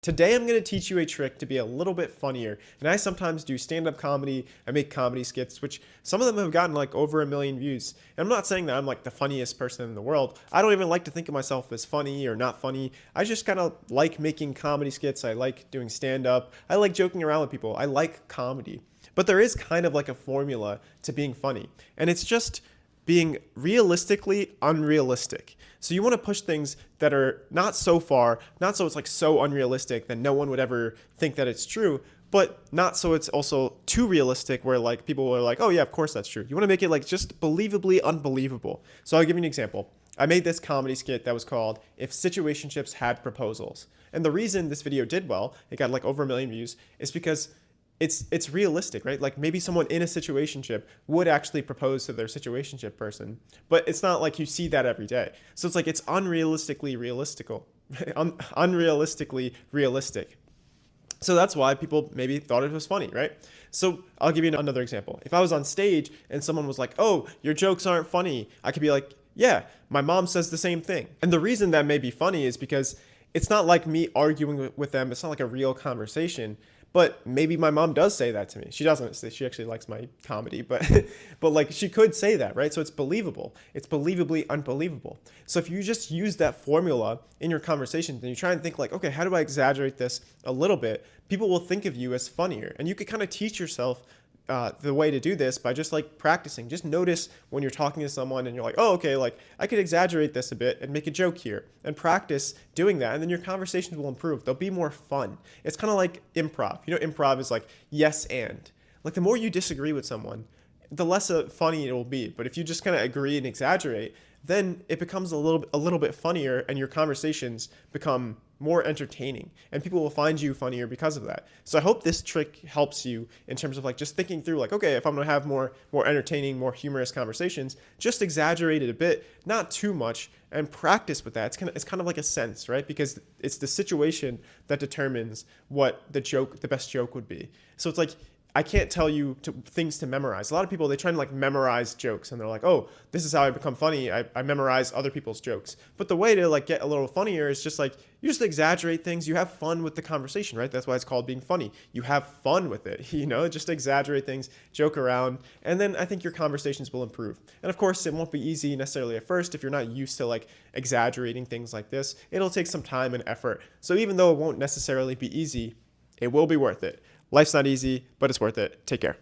Today I'm going to teach you a trick to be a little bit funnier. And I sometimes do stand-up comedy, I make comedy skits, which some of them have gotten like over 1 million views. And I'm not saying that I'm like the funniest person in the world. I don't even like to think of myself as funny or not funny. I just kind of like making comedy skits. I like doing stand-up. I like joking around with people. I like comedy. But there is kind of like a formula to being funny. And it's just being realistically unrealistic. So you want to push things that are not so far, not so it's like so unrealistic that no one would ever think that it's true, but not so it's also too realistic where like people are like, oh yeah, of course that's true. You want to make it like just believably unbelievable. So I'll give you an example. I made this comedy skit that was called If Situationships Had Proposals. And the reason this video did well, it got like over 1 million views, is because it's realistic, right? Like maybe someone in a situationship would actually propose to their situationship person, but it's not like you see that every day. So it's like it's unrealistically realistical, unrealistically realistic. So that's why people maybe thought it was funny, right? So I'll give you another example. If I was on stage and someone was like, "Oh, your jokes aren't funny," I could be like, "Yeah, my mom says the same thing." And the reason that may be funny is because it's not like me arguing with them. It's not like a real conversation. But maybe my mom does say that to me. She doesn't. She actually likes my comedy, but but like she could say that, right? So it's believable. It's believably unbelievable. So if you just use that formula in your conversations and you try and think like, okay, how do I exaggerate this a little bit? People will think of you as funnier, and you could kind of teach yourself the way to do this by just like practicing. Just notice when you're talking to someone and you're like, oh, okay, like I could exaggerate this a bit and make a joke here, and practice doing that. And then your conversations will improve. They'll be more fun. It's kind of like improv. You know, improv is like yes and. Like the more you disagree with someone, the less funny it will be. But if you just kind of agree and exaggerate, then it becomes a little bit funnier, and your conversations become more entertaining, and people will find you funnier because of that. So I hope this trick helps you in terms of like just thinking through like, okay, if I'm going to have more entertaining, more humorous conversations, just exaggerate it a bit, not too much, and practice with that. It's kind of like a sense, right? Because it's the situation that determines what the best joke would be. So it's like I can't tell you things to memorize. A lot of people, they try and like memorize jokes, and they're like, oh, this is how I become funny. I memorize other people's jokes. But the way to like get a little funnier is just like, you just exaggerate things. You have fun with the conversation, right? That's why it's called being funny. You have fun with it, you know, just exaggerate things, joke around. And then I think your conversations will improve. And of course, it won't be easy necessarily at first if you're not used to like exaggerating things like this. It'll take some time and effort. So even though it won't necessarily be easy, it will be worth it. Life's not easy, but it's worth it. Take care.